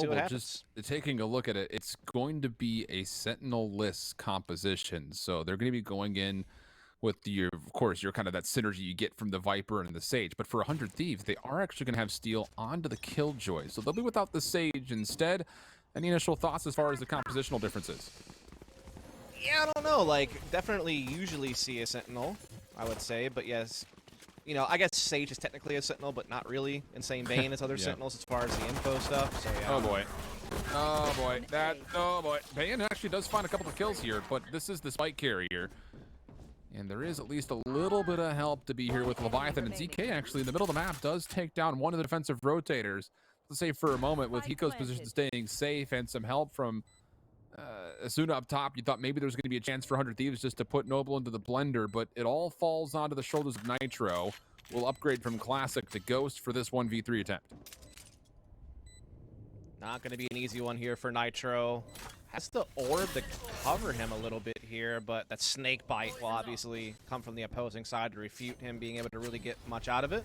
Noble, just taking a look at it, it's going to be a Sentinel-less composition. So they're going to be going in with of course, your kind of that synergy you get from the Viper and the Sage. But for 100 Thieves, they are actually going to have Steel onto the Killjoy. So they'll be without the Sage instead. Any initial thoughts as far as the compositional differences? Yeah, I don't know. Like, definitely usually see a Sentinel, I would say. But yes, you know, I guess Sage is technically a Sentinel, but not really in the same vein as other Sentinels as far as the info stuff. So yeah. Oh boy. Oh boy. Oh boy. Bayan actually does find a couple of kills here, but this is the spike carrier. And there is at least a little bit of help to be here with Leviathan. And ZK actually in the middle of the map does take down one of the defensive rotators. Let's say for a moment with Hiko's position staying safe and some help from Asuna up top, you thought maybe there was going to be a chance for 100 Thieves just to put Noble into the blender, but it all falls onto the shoulders of Nitro. We'll upgrade from Classic to Ghost for this 1v3 attempt. Not going to be an easy one here for Nitro. Has the orb to cover him a little bit here, but that snake bite will obviously come from the opposing side to refute him being able to really get much out of it.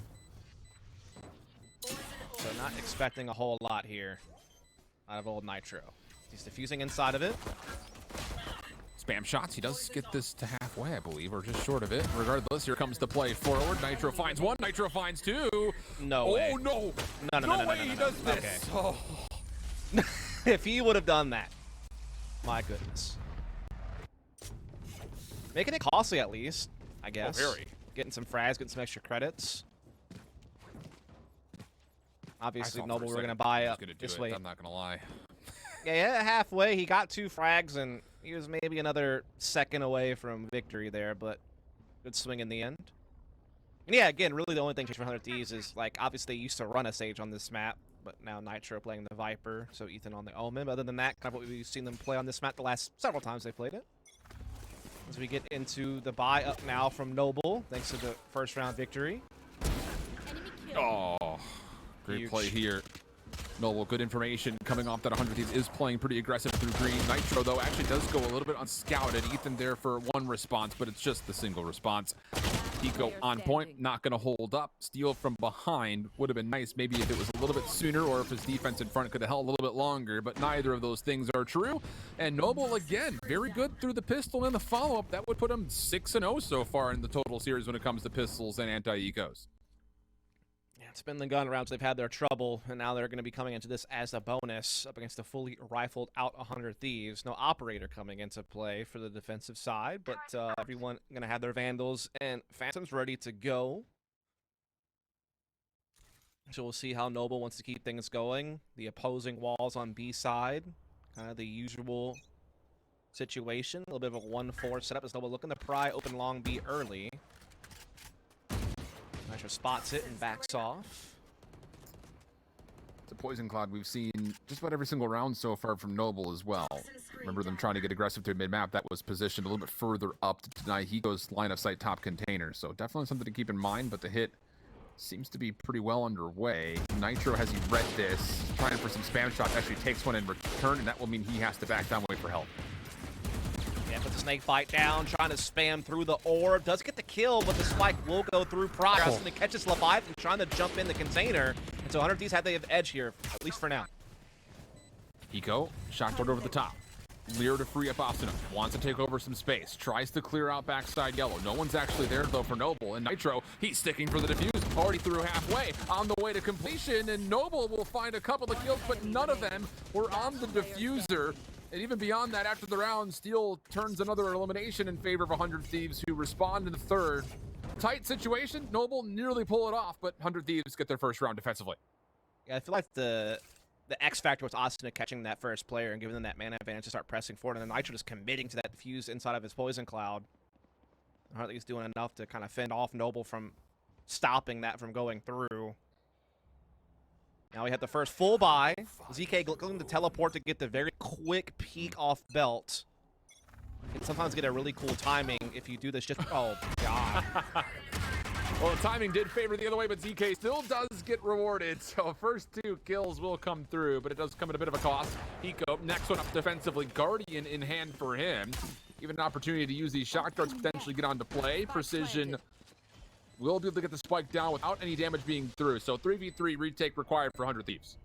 So not expecting a whole lot here out of old Nitro. He's defusing inside of it. Spam shots. He does get this to halfway, I believe, or just short of it. Regardless, here comes the play forward. Nitro finds one. Nitro finds two. No way. Oh, no. No way he does this. Okay. Oh. If he would have done that. My goodness. Making it costly at least, I guess. Oh, very. Getting some frags, getting some extra credits. Obviously, Noble, we're going to buy up this way. I'm not going to lie. Yeah, halfway. He got 2 frags, and he was maybe another second away from victory there, but good swing in the end. And yeah, again, really the only thing changed for 100 Thieves is, like, obviously they used to run a Sage on this map, but now Nitro playing the Viper, so Ethan on the Omen. But other than that, kind of what we've seen them play on this map the last several times they played it. As we get into the buy up now from Noble, thanks to the first round victory. Oh, great play here. Noble, good information coming off that 100 Thieves is playing pretty aggressive through green. Nitro, though, actually does go a little bit unscouted. Ethan there for one response, but it's just the single response. Hiko on point, not going to hold up. Steal from behind would have been nice maybe if it was a little bit sooner or if his defense in front could have held a little bit longer, but neither of those things are true. And Noble, again, very good through the pistol and the follow-up. That would put him 6-0 so far in the total series when it comes to pistols and anti-ecos. Yeah, it's been the gun rounds they've had their trouble, and now they're going to be coming into this as a bonus up against a fully rifled out 100 Thieves. No operator coming into play for the defensive side, but everyone going to have their Vandals and Phantoms ready to go. So we'll see how Noble wants to keep things going. The opposing walls on B side, kind of the usual situation. A little bit of a 1-4 setup as Noble looking to pry open long B early. Nitro spots it and backs off. It's a poison cloud we've seen just about every single round so far from Noble as well. Remember them trying to get aggressive to mid-map. That was positioned a little bit further up to deny Hiko's line of sight top container. So definitely something to keep in mind, but the hit seems to be pretty well underway. Nitro, has he read this, trying for some spam shots, actually takes one in return, and that will mean he has to back down, wait for help. Yeah, put the snake bite down, trying to spam through the orb. Does get the kill, but the spike will go through Proc. And it catches Leviathan trying to jump in the container. And so 100 Thieves have the edge here, at least for now. Hiko, shot toward over the top. Lear to free up Asuna. Wants to take over some space. Tries to clear out backside yellow. No one's actually there, though, for Noble. And Nitro, he's sticking for the defuse. Already through halfway. On the way to completion. And Noble will find a couple of kills, but none of them were on the diffuser. And even beyond that, after the round, Steel turns another elimination in favor of 100 Thieves, who respond in the third. Tight situation. Noble nearly pull it off, but 100 Thieves get their first round defensively. Yeah, I feel like the X factor was Asuna catching that first player and giving them that mana advantage to start pressing forward, and then Nitro just committing to that diffuse inside of his poison cloud. Hartley's doing enough to kind of fend off Noble from stopping that from going through. Now we have the first full buy. ZK looking to teleport to get the very quick peek off belt. You can sometimes get a really cool timing if you do this just... Oh, God. Well, the timing did favor the other way, but ZK still does get rewarded. So first 2 kills will come through, but it does come at a bit of a cost. Hiko, next one up defensively. Guardian in hand for him. Even an opportunity to use these shock darts, potentially get onto play. Precision will be able to get the spike down without any damage being through. So 3v3 retake required for 100 Thieves.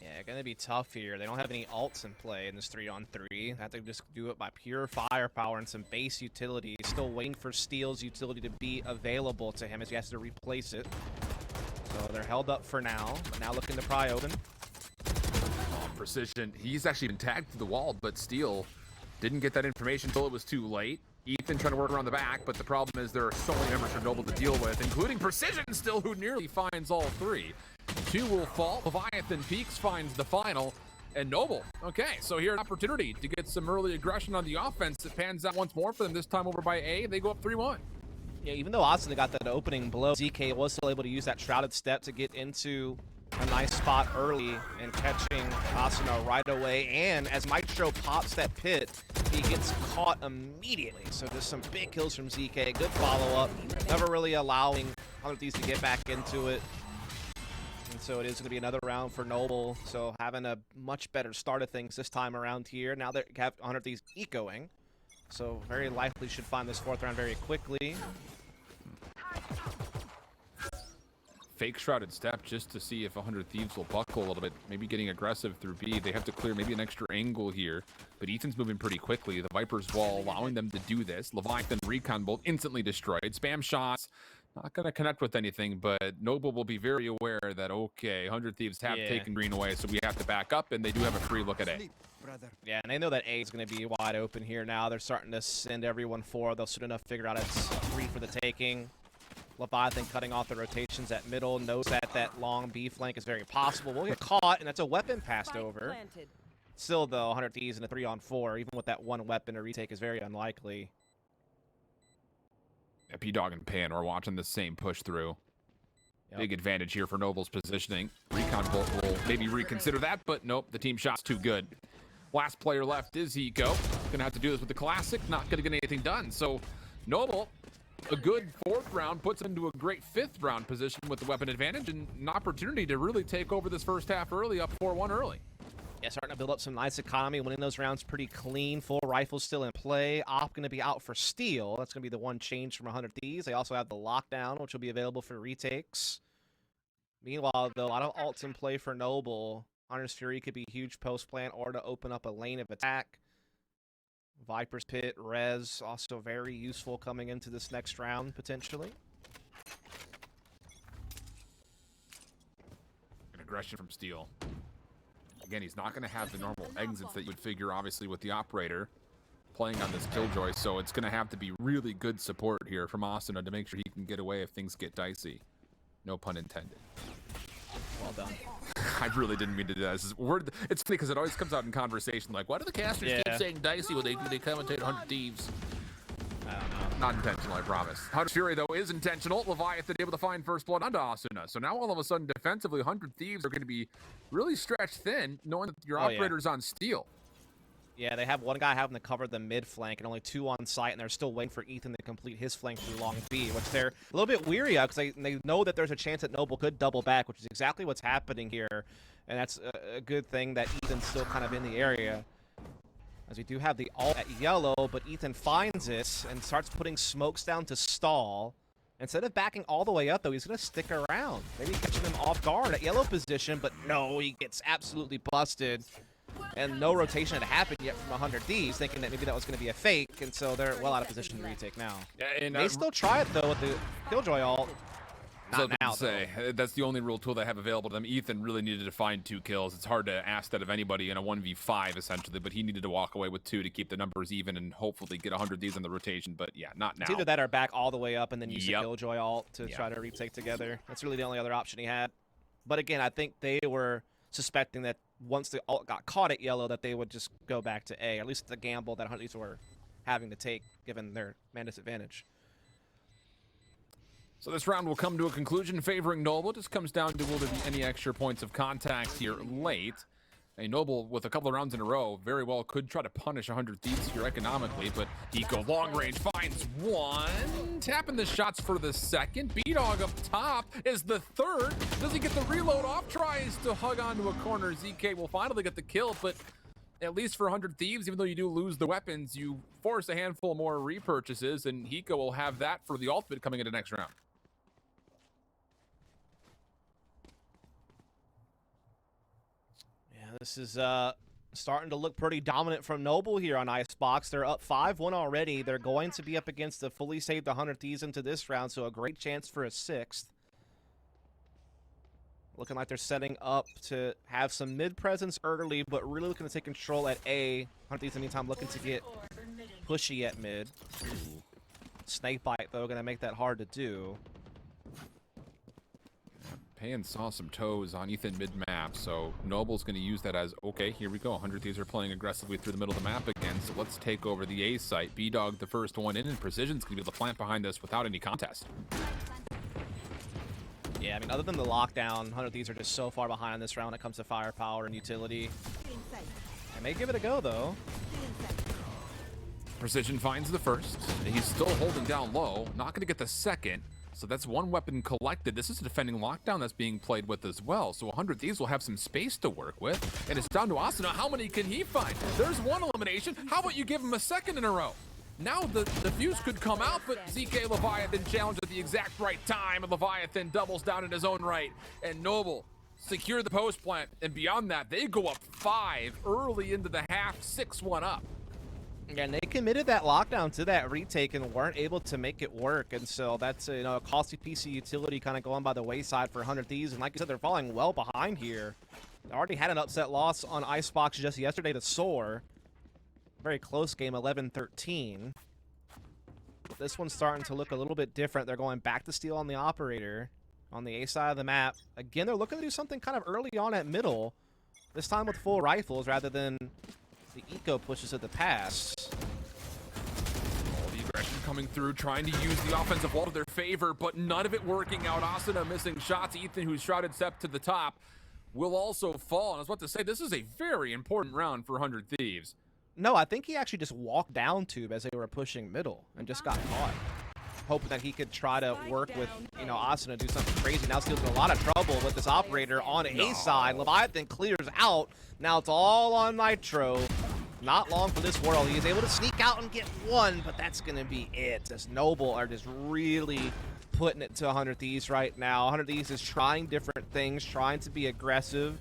Yeah, Yeah, gonna be tough here. They don't have any ults in play in this 3-on-3. They have to just do it by pure firepower and some base utility. Still waiting for Steel's utility to be available to him as he has to replace it. So they're held up for now, but now looking to pry open. Precision, he's actually been tagged to the wall, but Steel didn't get that information until it was too late. Ethan trying to work around the back, but the problem is there are so many members for Noble to deal with, including Precision still, who nearly finds all three. Two will fall. Leviathan Peaks finds the final, and Noble. Okay, so here's an opportunity to get some early aggression on the offense. It pans out once more for them, this time over by A. They go up 3-1. Yeah, even though Austin got that opening blow, ZK was still able to use that Shrouded Step to get into a nice spot early and catching Asuna right away. And as Maestro pops that pit, he gets caught immediately. So just some big kills from ZK. Good follow-up. Never really allowing 100THIEVES to get back into it. And so it is going to be another round for Noble. So having a much better start of things this time around here. Now they have 100THIEVES ecoing. So very likely should find this fourth round very quickly. Fake Shrouded Step just to see if 100THIEVES will buckle a little bit. Maybe getting aggressive through B. They have to clear maybe an extra angle here. But Ethan's moving pretty quickly. The Viper's wall allowing them to do this. Leviathan Recon bolt instantly destroyed. Spam shots. Not going to connect with anything, but Noble will be very aware that, okay, 100THIEVES have taken green away, so we have to back up, and they do have a free look at A. Yeah, and they know that A is going to be wide open here now. They're starting to send everyone forward. They'll soon enough figure out it's free for the taking. Leviathan cutting off the rotations at middle, knows that that long B flank is very possible. We'll get caught, and that's a weapon passed over. Still, though, 100THIEVES in a 3-on-4, even with that one weapon, a retake is very unlikely. P-Dog and Pan are watching the same push through. Big advantage here for Noble's positioning. Recon Bolt will maybe reconsider that, but nope, the team shot's too good. Last player left is Eco. Gonna have to do this with the Classic, not gonna get anything done. So Noble, a good fourth round, puts into a great fifth round position with the weapon advantage and an opportunity to really take over this first half early, up 4-1 early. Yeah, starting to build up some nice economy, winning those rounds pretty clean. Full rifles still in play. Op going to be out for Steel. That's going to be the one change from 100THIEVES. They also have the lockdown, which will be available for retakes. Meanwhile, though, a lot of ults in play for Noble. Hunter's Fury could be huge post plant or to open up a lane of attack. Viper's Pit, Res, also very useful coming into this next round, potentially. An aggression from Steel. Again, he's not going to have the normal exits that you would figure, obviously, with the operator playing on this Killjoy, so it's going to have to be really good support here from Asuna to make sure he can get away if things get dicey. No pun intended. Well done. I really didn't mean to do that. It's funny because it always comes out in conversation, like, why do the casters keep saying dicey when they commentate 100THIEVES? I don't know. Not intentional, I promise. Hunter's Fury, though, is intentional. Leviathan able to find first blood onto Asuna. So now all of a sudden, defensively, 100THIEVES are going to be really stretched thin, knowing that your operator's on Steel. Yeah, they have one guy having to cover the mid flank and only two on site, and they're still waiting for Ethan to complete his flank through long B, which they're a little bit weary of because they know that there's a chance that Noble could double back, which is exactly what's happening here. And that's a good thing that Ethan's still kind of in the area. As we do have the ult at yellow, but Ethan finds it and starts putting smokes down to stall. Instead of backing all the way up, though, he's going to stick around. Maybe catching him off guard at yellow position, but no, he gets absolutely busted. And no rotation had happened yet from 100THIEVES, thinking that maybe that was going to be a fake, and so they're well out of position to retake now. Yeah, and they still try it, though, with the Killjoy ult. Not now, that's the only real tool they have available to them. Ethan really needed to find 2 kills. It's hard to ask that of anybody in a 1v5, essentially, but he needed to walk away with 2 to keep the numbers even and hopefully get 100THIEVS in the rotation, but yeah, not now. It's either that or back all the way up and then use the Killjoy ult to try to retake together. That's really the only other option he had. But again, I think they were suspecting that once the ult got caught at yellow, that they would just go back to A, or at least the gamble that 100THIEVS were having to take, given their man disadvantage. So this round will come to a conclusion favoring Noble. Just comes down to will there be any extra points of contact here late. A Noble with a couple of rounds in a row very well could try to punish 100THIEVS here economically, but Eco long range finds one. Tapping the shots for the second. B-Dog up top is the third. Does he get the reload off? Tries to hug onto a corner. ZK will finally get the kill, but at least for 100THIEVS, even though you do lose the weapons, you force a handful more repurchases, and Hiko will have that for the ultimate coming into next round. This is starting to look pretty dominant from Noble here on Icebox. They're up 5-1 already. They're going to be up against the fully saved 100 Thieves into this round, so a great chance for a 6th. Looking like they're setting up to have some mid presence early, but really looking to take control at A. 100 Thieves anytime looking to get pushy at mid. Snake bite, though, going to make that hard to do. Pan saw some toes on Ethan mid-map, so Noble's going to use that as, okay, here we go. 100 Thieves are playing aggressively through the middle of the map again, so let's take over the A site. B-Dog the first one in, and Precision's going to be able to plant behind this without any contest. Yeah, I mean, other than the lockdown, 100 Thieves are just so far behind in this round when it comes to firepower and utility. I may give it a go, though. Precision finds the first. He's still holding down low, not going to get the second. So that's one weapon collected. This is a defending lockdown that's being played with as well. So 100 Thieves will have some space to work with. And it's down to Asuna. How many can he find? There's one elimination. How about you give him a second in a row? Now the fuse could come out, but ZK Leviathan challenged at the exact right time. And Leviathan doubles down in his own right. And Noble secure the post plant. And beyond that, they go up 5 early into the half, 6-1 up. Yeah, and they committed that lockdown to that retake and weren't able to make it work. And so that's a costly piece of utility kind of going by the wayside for 100 Thieves. And like I said, they're falling well behind here. They already had an upset loss on Icebox just yesterday to Soar. Very close game, 11-13. This one's starting to look a little bit different. They're going back to steal on the operator on the A side of the map. Again, they're looking to do something kind of early on at middle. This time with full rifles rather than the eco pushes at the pass. All the aggression coming through, trying to use the offensive wall to their favor, but none of it working out. Asuna missing shots. Ethan, who's shrouded Sep to the top, will also fall. And I was about to say, this is a very important round for 100 Thieves. No, I think he actually just walked down tube as they were pushing middle and just got caught. Hoping that he could try to work with, Asuna, do something crazy. Now Steel's in a lot of trouble with this operator on A side. Leviathan clears out. Now it's all on Nitro. Not long for this world. He is able to sneak out and get one, but that's going to be it. This Noble are just really putting it to 100 Thieves right now. 100 Thieves is trying different things, trying to be aggressive,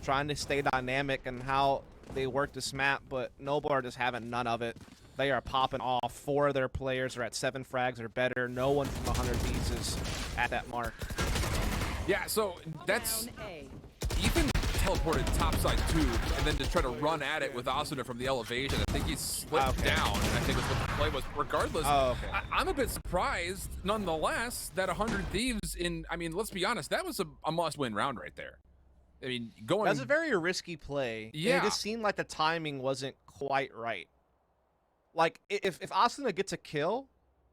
trying to stay dynamic in how they work this map, but Noble are just having none of it. They are popping off. 4 of their players are at 7 frags or better. No one from 100 Thieves is at that mark. Yeah, so that's Ethan teleported topside tube and then to try to run at it with Asuna from the elevation. I think he slipped down. I think that's what the play was. Regardless, I'm a bit surprised nonetheless that 100 Thieves let's be honest, that was a must-win round right there. I mean, That's a very risky play. Yeah. It just seemed like the timing wasn't quite right. Like, if Asuna gets a kill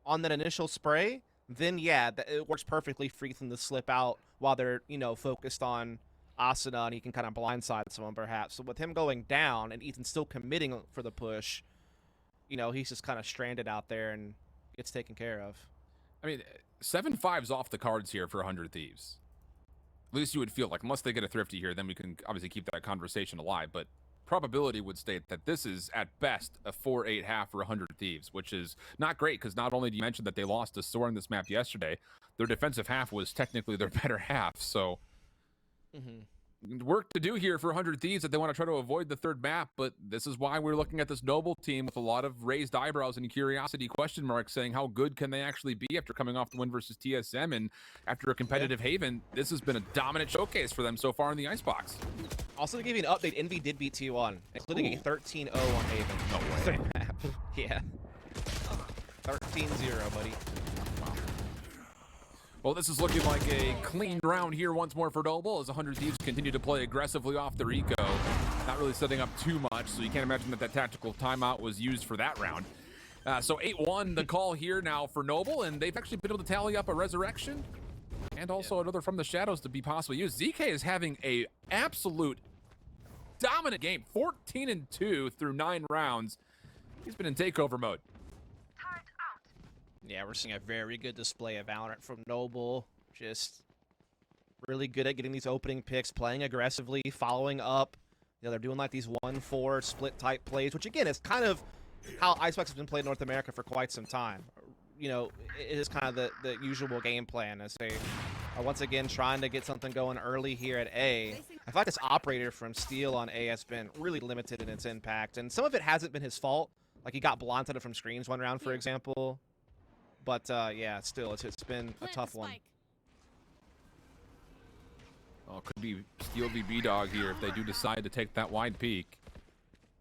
on that initial spray, then yeah, it works perfectly for Ethan to slip out while they're, focused on Asuna, and he can kind of blindside someone perhaps. So with him going down and Ethan still committing for the push, he's just kind of stranded out there and gets taken care of. I mean, 7-5's off the cards here for 100 Thieves. At least you would feel like, unless they get a thrifty here, then we can obviously keep that conversation alive. But probability would state that this is, at best, a 4-8 half for 100 Thieves, which is not great, because not only do you mention that they lost to Soar in this map yesterday, their defensive half was technically their better half. So work to do here for 100 Thieves that they want to try to avoid the third map, but this is why we're looking at this Noble team with a lot of raised eyebrows and curiosity question marks, saying how good can they actually be after coming off the win versus TSM, and after a competitive Haven, this has been a dominant showcase for them so far in the Icebox. Also, to give you an update, Envy did beat T1, including a 13-0 on Haven. No way. Yeah. 13-0, buddy. Well, this is looking like a clean round here once more for Noble, as 100 Thieves continue to play aggressively off their eco. Not really setting up too much, so you can't imagine that tactical timeout was used for that round. So 8-1 the call here now for Noble, and they've actually been able to tally up a resurrection and also another from the shadows to be possibly used. ZK is having a absolute dominant game, 14-2 through 9 rounds. He's been in takeover mode. Yeah, we're seeing a very good display of Valorant from Noble. Just really good at getting these opening picks, playing aggressively, following up. They're doing like these 1-4 split type plays, which again is kind of how Icebox has been played in North America for quite some time. It is kind of the usual game plan as they are once again trying to get something going early here at A. I feel like this operator from Steel on A has been really limited in its impact, and some of it hasn't been his fault. Like, he got blindsided from screens one round, for example. But, yeah, still, it's been a tough one. Oh, could be Steel v B-Dog here if they do decide to take that wide peek.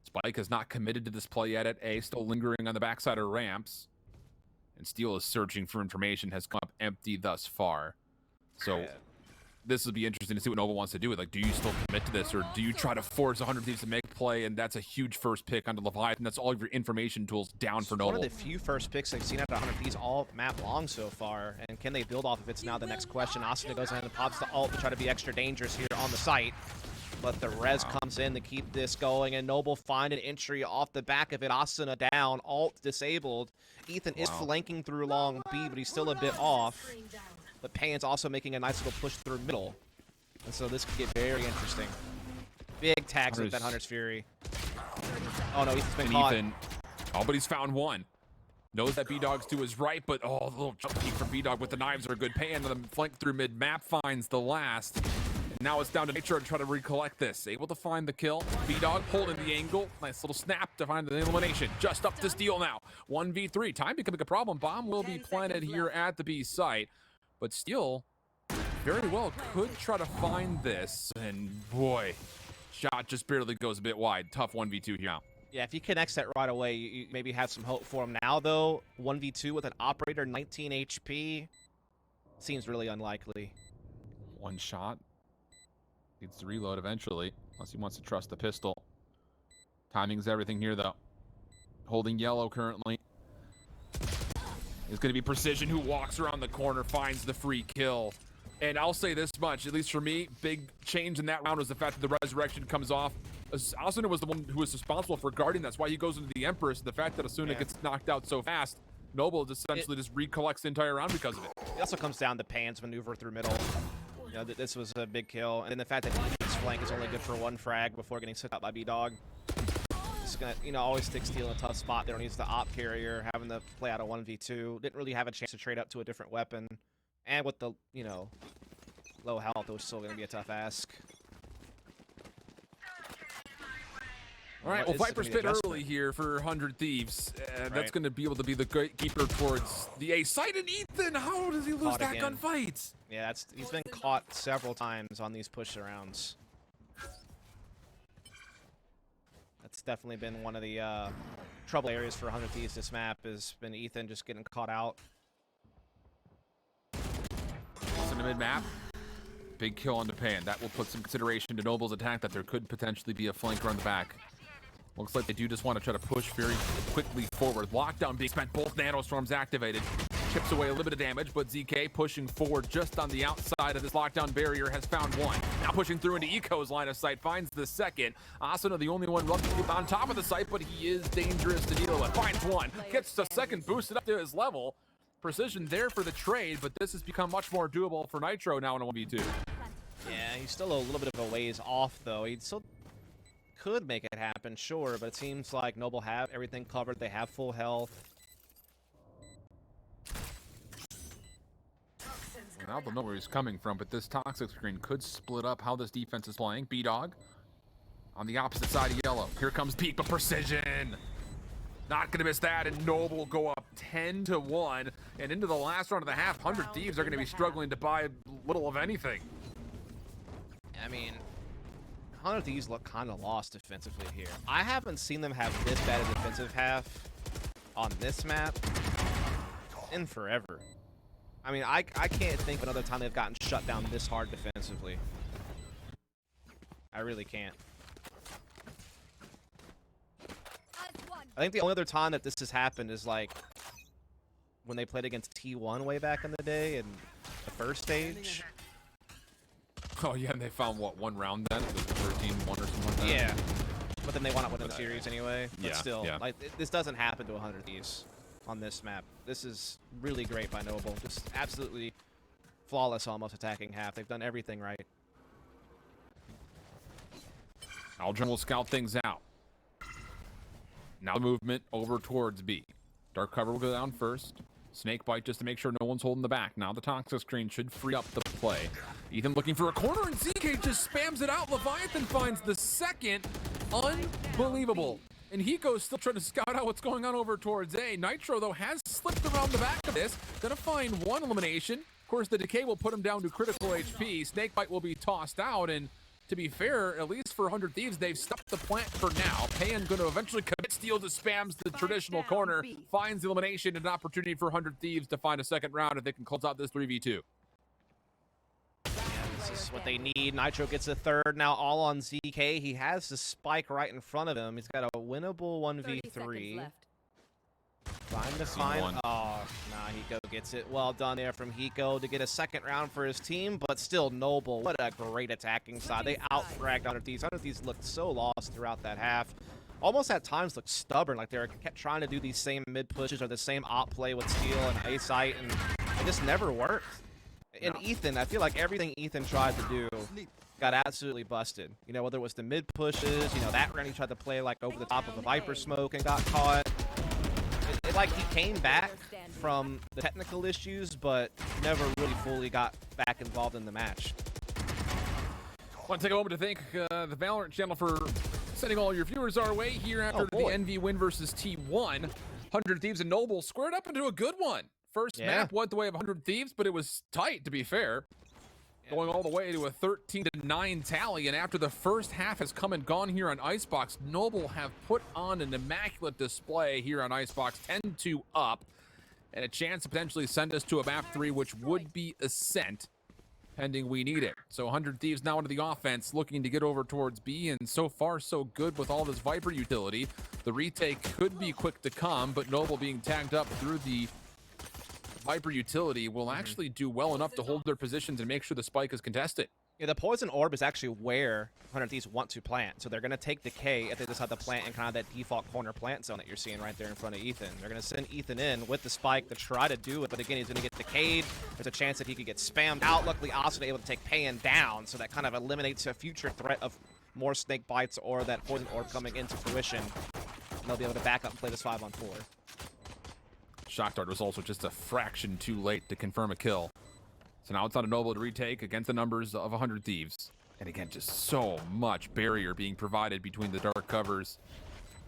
Spike has not committed to this play yet at A, still lingering on the backside of ramps. And Steel is searching for information, has come up empty thus far. So this will be interesting to see what Nova wants to do. Like, do you still commit to this, or do you try to force 100 Thieves to make a play? And that's a huge first pick onto Leviathan. That's all of your information tools down for Noble. One of the few first picks I've seen out of 100 Thieves all map long so far. And can they build off of it's now the next question. Asuna goes ahead and pops the ult to try to be extra dangerous here on the site. But the res comes in to keep this going, and Noble find an entry off the back of it. Asuna down, ult disabled. Ethan is flanking through long B, but he's still a bit off. But Pan's also making a nice little push through middle. And so this could get very interesting. Big tags with that Hunter's Fury. Oh no, Ethan's been caught. Oh, but he's found one. Knows that B-Dog's to his right, but the little jump peek from B-Dog with the knives are a good. Pan to the flank through mid-map finds the last. Now it's down to Nitro to try to recollect this. Able to find the kill. B-Dog holding the angle. Nice little snap to find the elimination. Just up to Steel now. 1v3. Time becoming a problem. Bomb will be planted here at the B site. But Steel very well could try to find this. And boy, shot just barely goes a bit wide. Tough 1v2 here. Yeah, if he connects that right away, you maybe have some hope for him. Now, though, 1v2 with an operator, 19 HP. Seems really unlikely. One shot. Needs to reload eventually, unless he wants to trust the pistol. Timing's everything here, though. Holding yellow currently. It's going to be Precision, who walks around the corner, finds the free kill. And I'll say this much, at least for me, big change in that round was the fact that the Resurrection comes off. Asuna was the one who was responsible for guarding. That's why he goes into the Empress. The fact that Asuna gets knocked out so fast, Noble just essentially just recollects the entire round because of it. It also comes down to Pan's maneuver through middle. You know, this was a big kill, and then the fact that Ethan's flank is only good for one frag before getting set up by B-Dog. It's gonna, always stick Steel in a tough spot there when he's the op carrier, having to play out a 1v2. Didn't really have a chance to trade up to a different weapon, and with the, low health, it was still gonna be a tough ask. All right, well, Viper's Pit early here for 100 Thieves. That's going to be able to be the gatekeeper towards the A site. And Ethan, how does he lose that gunfight? Yeah, he's been caught several times on these push rounds. That's definitely been one of the trouble areas for 100 Thieves this map, has been Ethan just getting caught out. It's in the mid-map. Big kill on the Pan. That will put some consideration to Noble's attack, that there could potentially be a flanker on the back. Looks like they do just want to try to push very quickly forward. Lockdown being spent, both nanostorms activated. Chips away a little bit of damage, but ZK pushing forward just on the outside of this lockdown barrier has found one. Now pushing through into Eco's line of sight, finds the second. Asuna, the only one lucky on top of the site, but he is dangerous to deal with. Finds one, gets the second boosted up to his level. Precision there for the trade, but this has become much more doable for Nitro now in a 1v2. Yeah, he's still a little bit of a ways off, though. He still could make it happen, sure, but it seems like Noble have everything covered. They have full health. Well, I don't know where he's coming from, but this toxic screen could split up how this defense is playing. B-Dog on the opposite side of yellow. Here comes Peak, but Precision not going to miss that, and Noble go up 10-1. And into the last round of the half, 100 Thieves are going to be struggling to buy little of anything. I mean, 100 Thieves look kind of lost defensively here. I haven't seen them have this bad a defensive half on this map in forever. I mean, I can't think of another time they've gotten shut down this hard defensively. I really can't. I think the only other time that this has happened is like when they played against T1 way back in the day in the first stage. Oh yeah, and they found what, one round then? It was 13-1 or something like that. Yeah, but then they wound up winning the series anyway. But Yeah, still, yeah. like this doesn't happen to 100 Thieves on this map. This is really great by Noble. Just absolutely flawless, almost attacking half. They've done everything right. Aldrin will scout things out. Now movement over towards B. Dark cover will go down first. Snakebite just to make sure no one's holding the back. Now the toxic screen should free up the play. Ethan looking for a corner, and ZK just spams it out. Leviathan finds the second. Unbelievable. And Hiko's still trying to scout out what's going on over towards A. Nitro, though, has slipped around the back of this. Gonna find one elimination. Of course, the decay will put him down to critical HP. Snakebite will be tossed out, and to be fair, at least for 100 Thieves, they've stopped the plant for now. Payan going to eventually commit steal to spams the traditional corner, finds the elimination, and an opportunity for 100 Thieves to find a second round if they can close out this 3v2. This is what they need. Nitro gets a third now, all on ZK. He has the spike right in front of him. He's got a winnable 1v3. Trying to find. Oh, nah, Hiko gets it. Well done there from Hiko to get a second round for his team, but still Noble. What a great attacking side. They out-fragged 100 Thieves. 100 Thieves looked so lost throughout that half. Almost at times looked stubborn, like they kept trying to do these same mid pushes or the same op play with Steel and A-Site, and it just never worked. And Ethan, I feel like everything Ethan tried to do got absolutely busted. You know, whether it was the mid pushes, you know, that round he tried to play like over the top of a Viper smoke and got caught. Like he came back from the technical issues, but never really fully got back involved in the match. I want to take a moment to thank the Valorant channel for sending all your viewers our way here after the NV win versus T1. 100 Thieves and Noble squared up into a good one. First map went the way of 100 Thieves, but it was tight, to be fair. Going all the way to a 13-9 tally, and after the first half has come and gone here on Icebox, Noble have put on an immaculate display here on Icebox, 10-2 up, and a chance to potentially send us to a map 3, which would be Ascent, pending we need it. So 100 Thieves now into the offense, looking to get over towards B, and so far so good with all this Viper utility. The retake could be quick to come, but Noble being tagged up through the Viper utility will actually do well enough to hold their positions and make sure the spike is contested. Yeah, the Poison Orb is actually where 100 Thieves want to plant. So they're going to take Decay if they decide to plant in kind of that default corner plant zone that you're seeing right there in front of Ethan. They're going to send Ethan in with the spike to try to do it, but again, he's going to get decayed. There's a chance that he could get spammed out. Luckily, Austin able to take Payan down, so that kind of eliminates a future threat of more snake bites or that Poison Orb coming into fruition. And they'll be able to back up and play this 5-on-4. Shock Dart was also just a fraction too late to confirm a kill. So now it's on a Noble to retake against the numbers of 100 Thieves. And again, just so much barrier being provided between the dark covers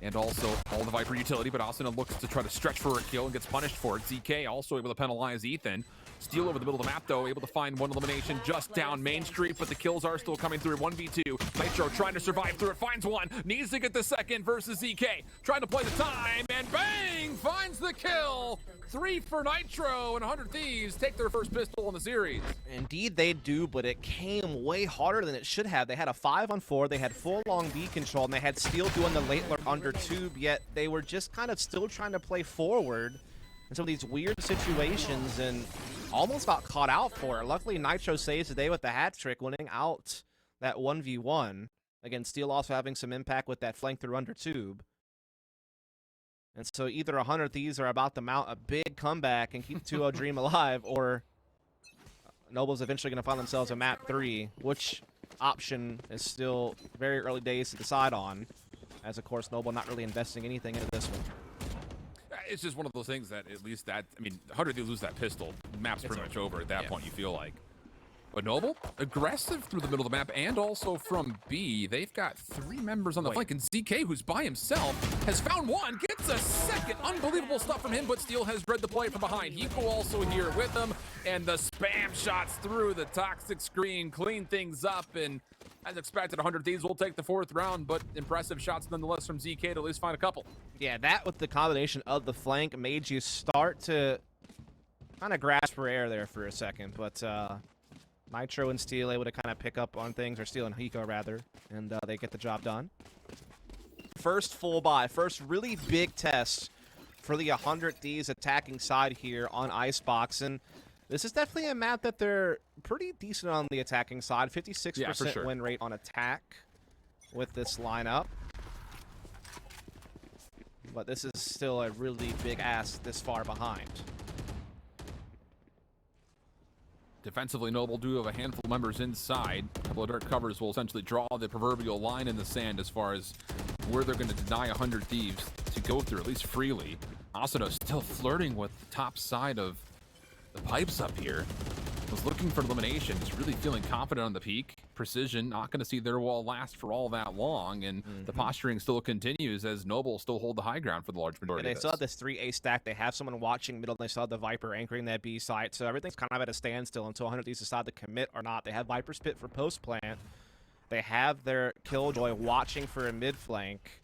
and also all the Viper utility, but Austin looks to try to stretch for a kill and gets punished for it. ZK also able to penalize Ethan. Steal over the middle of the map, though, able to find one elimination just down Main Street, but the kills are still coming through. 1v2. Nitro trying to survive through it, finds one, needs to get the second versus ZK. Trying to play the time, and bang! Finds the kill! 3 for Nitro, and 100 Thieves take their first pistol in the series. Indeed they do, but it came way harder than it should have. They had a 5-on-4, they had full long B control, and they had Steel doing the late lurk under tube, yet they were just kind of still trying to play forward in some of these weird situations and almost got caught out for it. Luckily, Nitro saves the day with the hat trick, winning out that 1v1. Again, Steel also having some impact with that flank through under tube. And so either 100 Thieves are about to mount a big comeback and keep 2-0 dream alive, or Noble's eventually going to find themselves a map 3, which option is still very early days to decide on, as of course Noble not really investing anything into this one. It's just one of those things that at least that, I mean, 100 Thieves lose that pistol, map's pretty much over at that point, you feel like. But Noble, aggressive through the middle of the map and also from B. They've got 3 members on the flank, and ZK, who's by himself, has found one, gets a second. Unbelievable stuff from him, but Steel has read the play from behind. Hiko also here with him, and the spam shots through the toxic screen clean things up, and as expected, 100 Thieves will take the 4th round, but impressive shots nonetheless from ZK to at least find a couple. Yeah, that with the combination of the flank made you start to kind of grasp for air there for a second, but Nitro and Steel able to kind of pick up on things, or Steel and Hiko rather, and they get the job done. First full buy, first really big test for the 100 Thieves attacking side here on Icebox, and this is definitely a map that they're pretty decent on the attacking side. 56% win rate on attack with this lineup. But this is still a really big ask this far behind. Defensively, Noble do have a handful of members inside. couple of dark covers will essentially draw the proverbial line in the sand as far as where they're going to deny 100 Thieves to go through, at least freely. Asuna still flirting with the top side of the pipes up here. Was looking for elimination, is really feeling confident on the peak. Precision, not going to see their wall last for all that long, and the posturing still continues as Noble still hold the high ground for the large majority They of still have this 3A stack. They have someone watching middle, and they still have the Viper anchoring that B site, so everything's kind of at a standstill until 100 Thieves decide to commit or not. They have Viper's Pit for post-plant. They have their Killjoy watching for a mid-flank.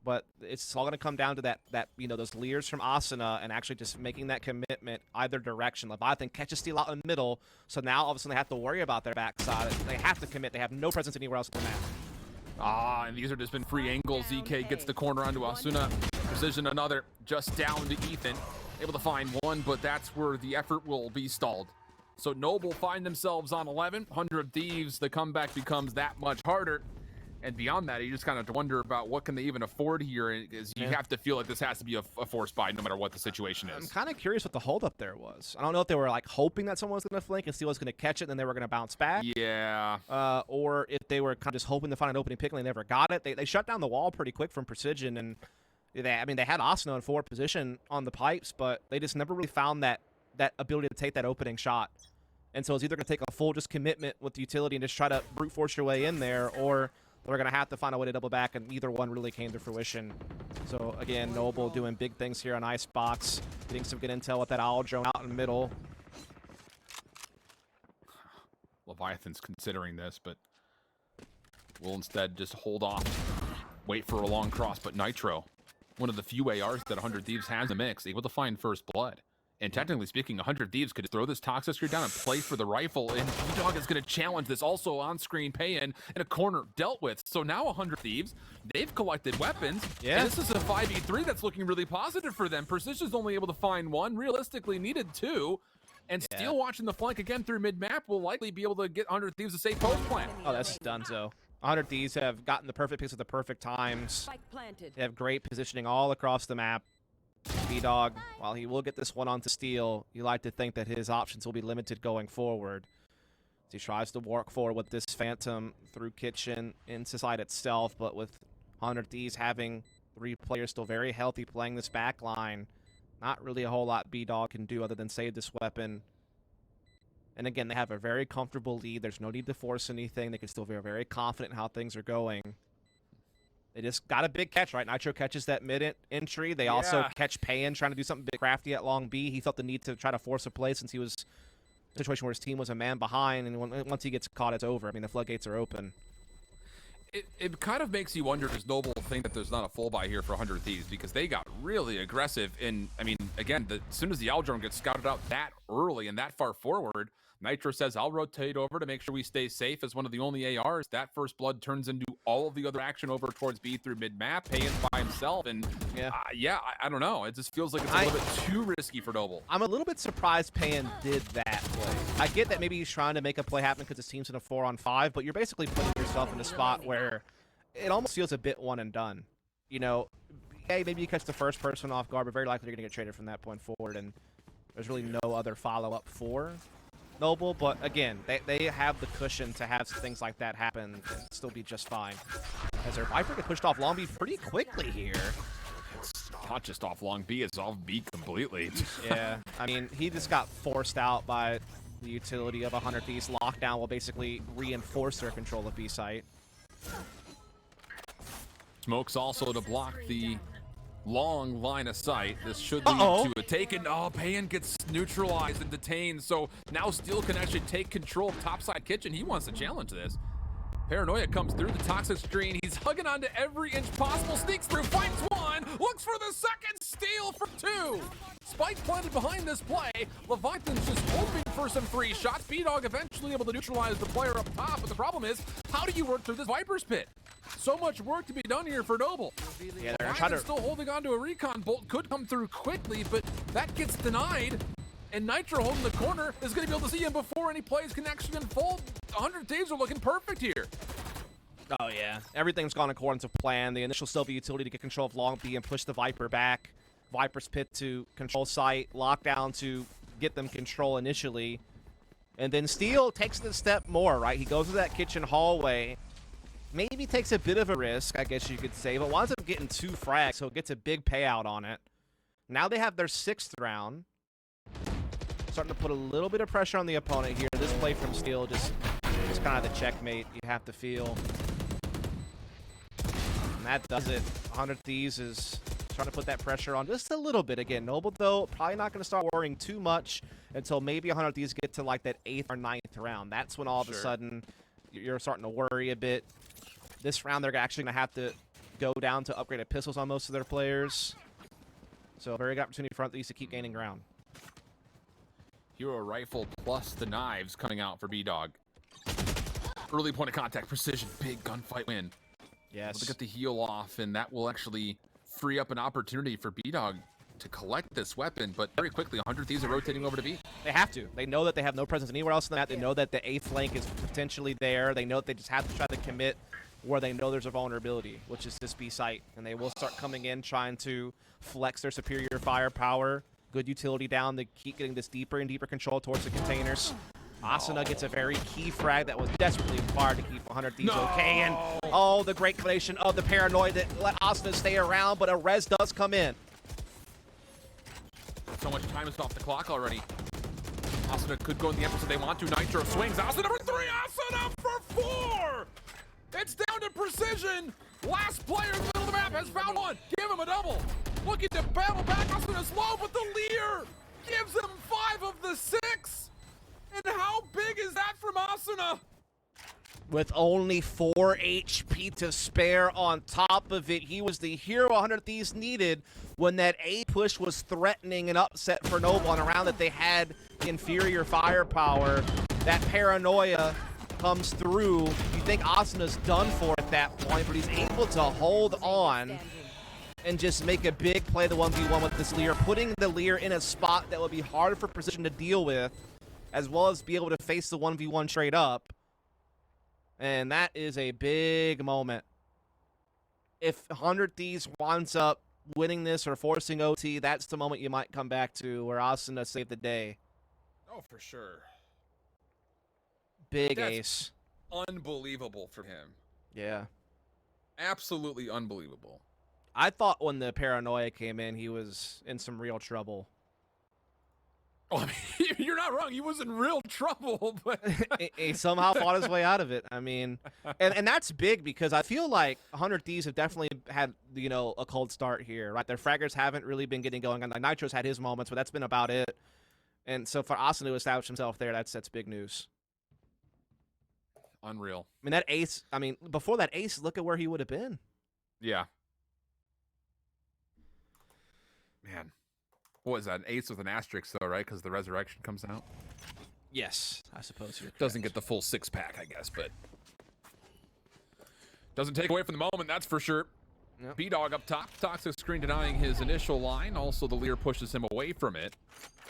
But it's all going to come down to that those leers from Asuna and actually just making that commitment either direction. Leviathan catches steal out in the middle, so now all of a sudden they have to worry about their backside. They have to commit. They have no presence anywhere else on the map. And these are just been free angles. ZK gets the corner onto Asuna. Precision another, just down to Ethan. Able to find one, but that's where the effort will be stalled. So Noble find themselves on 11. 100 Thieves, the comeback becomes that much harder. And beyond that, you just kind of wonder about what can they even afford here, because you have to feel like this has to be a forced buy no matter what the situation is. I'm kind of curious what the holdup there was. I don't know if they were like hoping that someone was going to flank and Steel was going to catch it and then they were going to bounce back. Yeah. Or if they were kind of just hoping to find an opening pick and they never got it. They shut down the wall pretty quick from Precision, and they had Asuna in forward position on the pipes, but they just never really found that ability to take that opening shot. And so it's either going to take a full just commitment with the utility and just try to brute force your way in there, or they're going to have to find a way to double back, and either one really came to fruition. So, again, Noble doing big things here on Icebox, getting some good intel with that owl drone out in the middle. Leviathan's considering this, but will instead just hold off, wait for a long cross. But Nitro, one of the few ARs that 100 Thieves has in the mix, able to find first blood. And technically speaking, 100 Thieves could throw this Toxic Screen down and play for the rifle, and Dog is going to challenge this. Also on-screen pay-in in a corner dealt with. So now 100 Thieves, they've collected weapons. Yeah. And this is a 5v3 that's looking really positive for them. Precision's only able to find one, realistically needed two. And Steel watching the flank again through mid-map will likely be able to get 100 Thieves a safe post plant. Oh, that's donezo. 100 Thieves have gotten the perfect picks at the perfect times. They have great positioning all across the map. B-Dog, while he will get this one onto Steel, you like to think that his options will be limited going forward. As he tries to work forward with this Phantom through Kitchen into side itself, but with 100 Thieves having 3 players still very healthy playing this back line, not really a whole lot B-Dog can do other than save this weapon. And again, they have a very comfortable lead. There's no need to force anything. They can still feel very confident in how things are going. They just got a big catch, right? Nitro catches that mid-entry. They also catch Payan trying to do something big crafty at long B. He felt the need to try to force a play since he was in a situation where his team was a man behind, and once he gets caught, it's over. I mean, the floodgates are open. It kind of makes you wonder, does Noble think that there's not a full buy here for 100 Thieves, because they got really aggressive. And, I mean, again, as soon as the Owl Drone gets scouted out that early and that far forward, Nitro says, I'll rotate over to make sure we stay safe as one of the only ARs. That first blood turns into all of the other action over towards B through mid-map, Payan by himself. And I don't know. It just feels like it's a little bit too risky for Noble. I'm a little bit surprised Payan did that play. I get that maybe he's trying to make a play happen because his team's in a 4-on-5, but you're basically putting yourself in a spot where it almost feels a bit one and done. You know, hey, maybe you catch the first person off guard, but very likely you're going to get traded from that point forward, and there's really no other follow-up for Noble. But again, they have the cushion to have things like that happen and still be just fine. As their Viper gets pushed off long B pretty quickly here. It's not just off long B, it's off B completely. Yeah, I mean, he just got forced out by the utility of 100 Thieves. Lockdown will basically reinforce their control of B site. Smokes also to block the long line of sight. This should lead to a taken. Oh, Payan gets neutralized and detained. So now Steel can actually take control of topside kitchen. He wants to challenge this. Paranoia comes through the toxic screen. He's hugging onto every inch possible. Sneaks through, finds one, looks for the second, Steel for 2. Spike planted behind this play. Leviathan's just hoping for some free shots. B-Dog eventually able to neutralize the player up top. But the problem is, how do you work through this Viper's Pit? So much work to be done here for Noble. Yeah, they're trying to still holding on to a recon bolt. Could come through quickly, but that gets denied. And Nitro holding the corner is going to be able to see him before any plays can actually unfold. 100 Thieves are looking perfect here. Oh, yeah. Everything's gone according to plan. The initial Sylvie utility to get control of long B and push the Viper back. Viper's Pit to control site. Lockdown to get them control initially. And then Steel takes the step more, right? He goes to that kitchen hallway. Maybe takes a bit of a risk, I guess you could say, but winds up getting 2 frags, so it gets a big payout on it. Now they have their 6th round. Starting to put a little bit of pressure on the opponent here. This play from Steel just kind of the checkmate you have to feel. And that does it. 100 Thieves is trying to put that pressure on just a little bit. Again, Noble, though, probably not going to start worrying too much until maybe 100 Thieves get to like that 8th or 9th round. That's when all of a sudden you're starting to worry a bit. This round, they're actually going to have to go down to upgraded pistols on most of their players. So a very good opportunity for 100 Thieves to keep gaining ground. Hero rifle plus the knives coming out for B-Dog. Early point of contact, precision, big gunfight win. Yes. Look at the heal off, and that will actually free up an opportunity for B-Dog to collect this weapon, but very quickly, 100 Thieves are rotating over to B. They have to. They know that they have no presence anywhere else in that. They know that the 8th flank is potentially there. They know that they just have to try to commit where they know there's a vulnerability, which is this B site. And they will start coming in trying to flex their superior firepower. Good utility down to keep getting this deeper and deeper control towards the containers. Asuna gets a very key frag that was desperately required to keep 100 Thieves okay. And oh, the great combination of the paranoid that let Asuna stay around, but a res does come in. So much time is off the clock already. Asuna could go in the Empress if they want to. Nitro swings. Asuna number 3. Asuna for 4. It's down to precision. Last player in the middle of the map has found one. Give him a double. Looking to battle back. Asuna's low, but the Leer gives him 5 of the 6. And how big is that from Asuna? With only 4 HP to spare on top of it, he was the hero 100 Thieves needed when that A push was threatening an upset for Noble on a round that they had inferior firepower. That paranoia comes through. You think Asuna's done for at that point, but he's able to hold on and just make a big play the 1v1 with this Leer, putting the Leer in a spot that would be hard for Precision to deal with, as well as be able to face the 1v1 straight up. And that is a big moment. If 100 Thieves winds up winning this or forcing OT, that's the moment you might come back to where Asuna saved the day. Oh, for sure. Big That's ace. Unbelievable for him. Yeah. Absolutely unbelievable. I thought when the paranoia came in, he was in some real trouble. Oh, I mean, you're not wrong. He was in real trouble, but he somehow fought his way out of it. I mean, and that's big because I feel like 100 Thieves have definitely had, you know, a cold start here, right? Their fraggers haven't really been getting going. And Nitro's had his moments, but that's been about it. And so for Asuna to establish himself there, that's big news. Unreal. I mean, that ace, I mean, before that ace, look at where he would have been. Yeah. Man. What is that? An ace with an asterisk, though, right? Because the resurrection comes out? Yes, I suppose you're correct. Doesn't get the full 6-pack, I guess, but doesn't take away from the moment, that's for sure. Yep. B-Dog up top. Toxic screen denying his initial line. Also, the Leer pushes him away from it.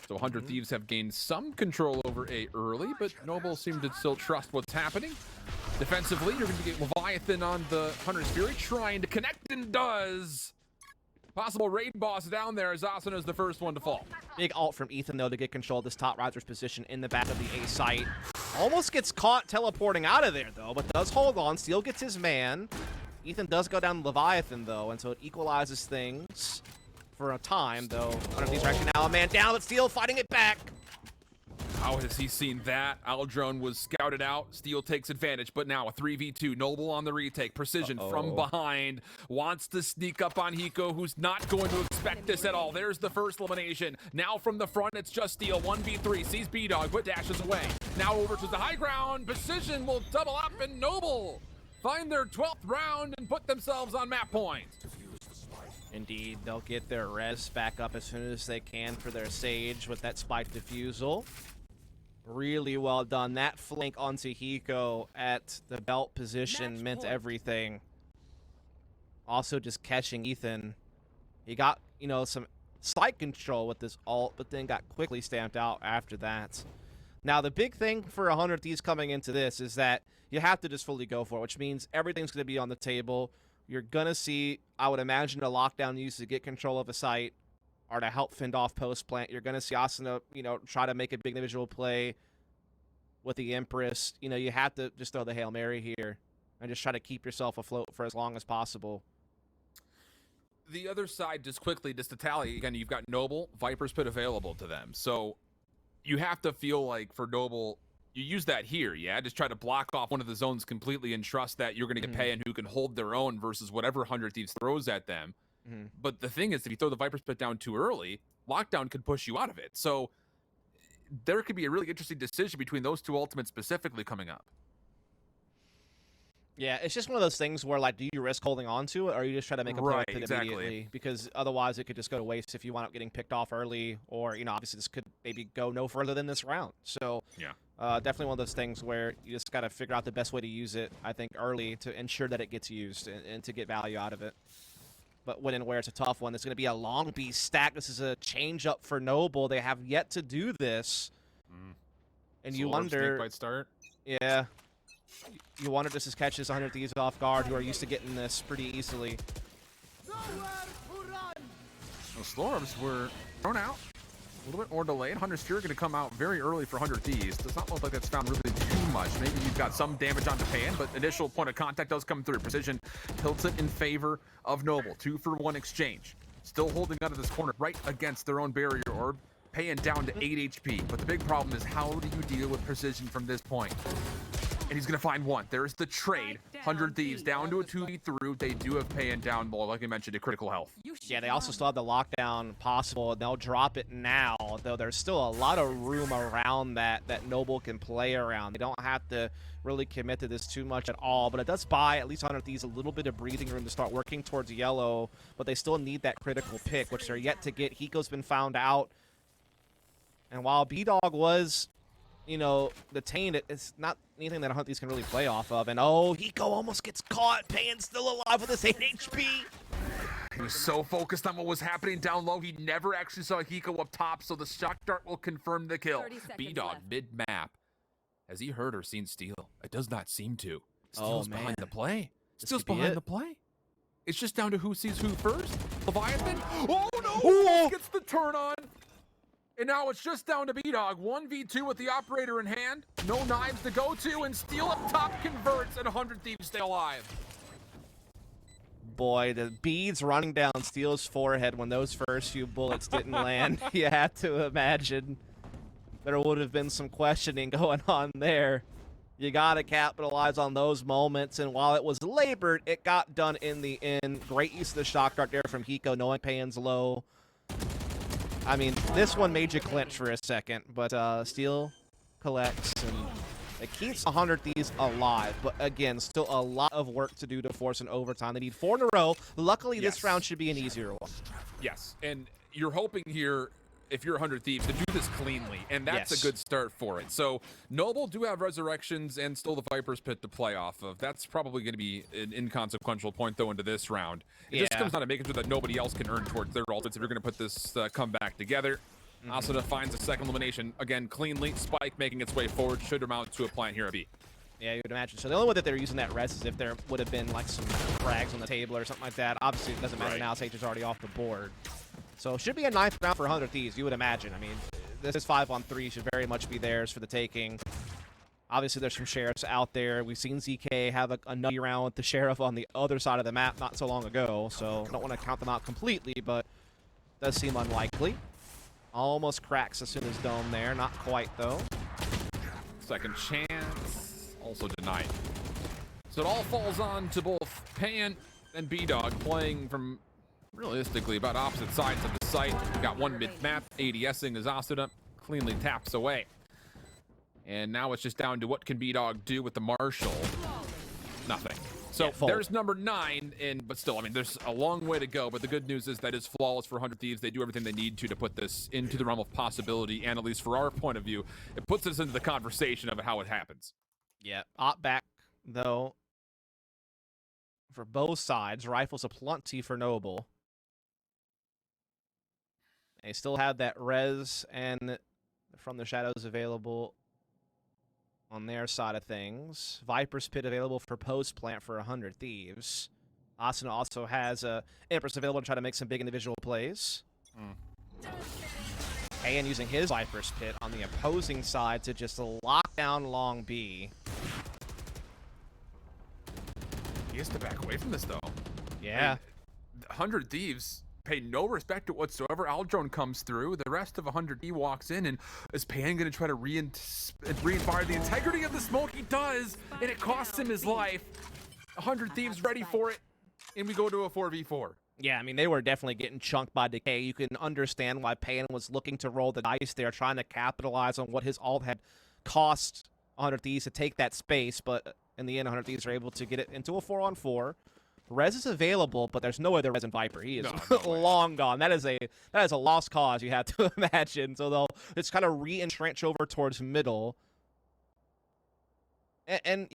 So 100 Thieves have gained some control over A early, but Noble seemed to still trust what's happening. Defensively, you're going to get Leviathan on the Hunter's Fury, trying to connect, and does. Possible raid boss down there as Asuna is the first one to fall. Big ult from Ethan, though, to get control of this top riser's position in the back of the A site. Almost gets caught teleporting out of there, though, but does hold on. Steel gets his man. Ethan does go down Leviathan, though, and so it equalizes things for a time, though. 100 Thieves are actually now a man down, but Steel fighting it back. How has he seen that? Aldrone was scouted out. Steel takes advantage, but now a 3v2. Noble on the retake. Precision from behind. Wants to sneak up on Hiko, who's not going to expect this at all. There's the first elimination. Now from the front, it's just Steel. 1v3. Sees B-Dog, but dashes away. Now over to the high ground. Precision will double up, and Noble find their 12th round and put themselves on map point. Indeed, they'll get their res back up as soon as they can for their Sage with that spike defusal. Really well done. That flank onto Hiko at the belt position meant everything. Also just catching Ethan. He got, you know, some slight control with this ult, but then got quickly stamped out after that. Now, the big thing for 100 Thieves coming into this is that you have to just fully go for it, which means everything's going to be on the table. You're going to see, I would imagine, a lockdown used to get control of a site or to help fend off post plant. You're going to see Asuna, you know, try to make a big individual play. with the Empress, you know, you have to just throw the Hail Mary here and just try to keep yourself afloat for as long as possible. The other side, just quickly, just to tally, again, you've got Noble, Viper's Pit available to them. So you have to feel like for Noble, you use that here, yeah? Just try to block off one of the zones completely and trust that you're going to get pay and who can hold their own versus whatever 100 Thieves throws at them. But the thing is, if you throw the Viper's Pit down too early, Lockdown could push you out of it. So there could be a really interesting decision between those two ultimates specifically coming up. Yeah, it's just one of those things where, like, do you risk holding on to it, or you just try to make a play with it immediately? Because otherwise it could just go to waste if you wind up getting picked off early, or, you know, obviously this could maybe go no further than this round. So, yeah, definitely one of those things where you just got to figure out the best way to use it, I think, early to ensure that it gets used and to get value out of it. But when and where it's a tough one, it's going to be a long beast stack. This is a change up for Noble. They have yet to do this. And you wonder... Snakebite start. Yeah. You wonder just to catch this 100 Thieves off guard who are used to getting this pretty easily. The Slorms were thrown out. A little bit more delayed. 100 Fury going to come out very early for 100 Thieves. Does not look like that's found really too much. Maybe you've got some damage on Japan, but initial point of contact does come through. Precision tilts it in favor of Noble. 2-for-1 exchange. Still holding out of this corner right against their own barrier orb. Paying down to 8 HP. But the big problem is, how do you deal with Precision from this point? And he's going to find one. There's the trade. 100 Thieves down to a 2v through. They do have paying down, like I mentioned, to critical health. Yeah, they also still have the lockdown possible. They'll drop it now, though there's still a lot of room around that Noble can play around. They don't have to really commit to this too much at all, but it does buy at least 100 Thieves a little bit of breathing room to start working towards yellow, but they still need that critical pick, which they're yet to get. Hiko's been found out, and while B-Dog was... you know, detained, it's not anything that 100 Thieves can really play off of. And oh, Hiko almost gets caught. Payne's still alive with his 8 HP. He was so focused on what was happening down low, he never actually saw Hiko up top, so the shock dart will confirm the kill. B-Dog mid-map. Has he heard or seen Steel? It does not seem to. Steel's behind the play. Steel's behind the play. It's just down to who sees who first. Leviathan. Oh, no! Gets the turn on. And now it's just down to B-Dog. 1v2 with the operator in hand. No knives to go to, and Steel up top converts, and 100 Thieves stay alive. Boy, the beads running down Steel's forehead when those first few bullets didn't land. You had to imagine there would have been some questioning going on there. You got to capitalize on those moments, and while it was labored, it got done in the end. Great use of the shock dart there from Hiko, knowing Payne's low. I mean, this one made you clinch for a second, but Steel collects, and it keeps 100 Thieves alive. But again, still a lot of work to do to force an overtime. They need 4 in a row. Luckily, this round should be an easier one. Yes, and you're hoping here, if you're 100 Thieves, to do this cleanly, and that's a good start for it. So Noble do have Resurrections and still the Viper's Pit to play off of. That's probably going to be an inconsequential point, though, into this round. It just comes down to making sure that nobody else can earn towards their ultimates if you're going to put this comeback together. Asuna finds a second elimination, again, cleanly. Spike making its way forward should amount to a plant here at B. Yeah, you would imagine. So the only way that they're using that res is if there would have been, like, some frags on the table or something like that. Obviously, it doesn't matter now. Sage is already off the board. So it should be a 9th round for 100 Thieves, you would imagine. I mean, this 5-on-3 should very much be theirs for the taking. Obviously, there's some sheriffs out there. We've seen ZK have a nutty round with the sheriff on the other side of the map not so long ago, so I don't want to count them out completely, but it does seem unlikely. Almost cracks as soon as Dome there. Not quite, though. Second chance. Also denied. So it all falls on to both Pan and B-Dog, playing from realistically about opposite sides of the site. We got one mid-map. ADSing as Asuna cleanly taps away. And now it's just down to what can B-Dog do with the Marshall. Nothing. So there's number 9, but still, I mean, there's a long way to go. But the good news is that it's flawless for 100 Thieves. They do everything they need to put this into the realm of possibility. And at least for our point of view, it puts us into the conversation of how it happens. Yeah, op back, though, for both sides. Rifles aplenty for Noble. They still have that res and from the shadows available on their side of things. Viper's Pit available for post-plant for 100 Thieves. Asuna also has Empress available to try to make some big individual plays. Payan using his Viper's Pit on the opposing side to just lock down long B. He has to back away from this, though. Yeah. 100 Thieves pay no respect to whatsoever. Aldrone comes through. The rest of 100D walks in, and is Payan going to try to re-fire the integrity of the smoke? He does, and it costs him his life. 100 Thieves ready for it, and we go to a 4v4. Yeah, I mean, they were definitely getting chunked by Decay. You can understand why Payan was looking to roll the dice there, trying to capitalize on what his ult had cost 100 Thieves to take that space, but in the end, 100 Thieves are able to get it into a 4-on-4. Res is available, but there's no other Res in Viper. He is long gone. That is a lost cause, you have to imagine. So they'll just kind of re-entrench over towards middle. And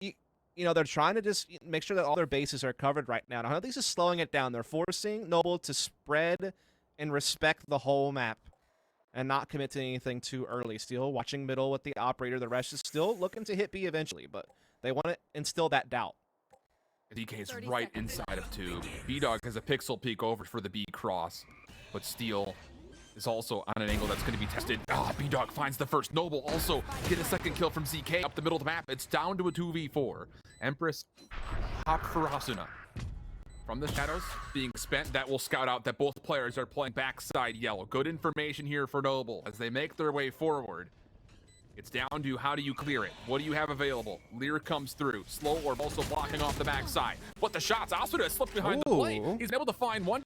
you know, they're trying to just make sure that all their bases are covered right now. Now, this is slowing it down. They're forcing Noble to spread and respect the whole map and not commit to anything too early. Still watching middle with the operator. The rest is still looking to hit B eventually, but they want to instill that doubt. DK's right inside of 2. B-Dog has a pixel peek over for the B cross, but Steel is also on an angle that's going to be tested. B-Dog finds the first. Noble also get a second kill from ZK up the middle of the map. It's down to a 2v4. Empress hop for Asuna. From the shadows being spent, that will scout out that both players are playing backside yellow. Good information here for Noble as they make their way forward. It's down to how do you clear it? What do you have available? Lear comes through. Slow Orb also blocking off the backside. But the shots, Asuna slipped behind the plate. He's able to find one.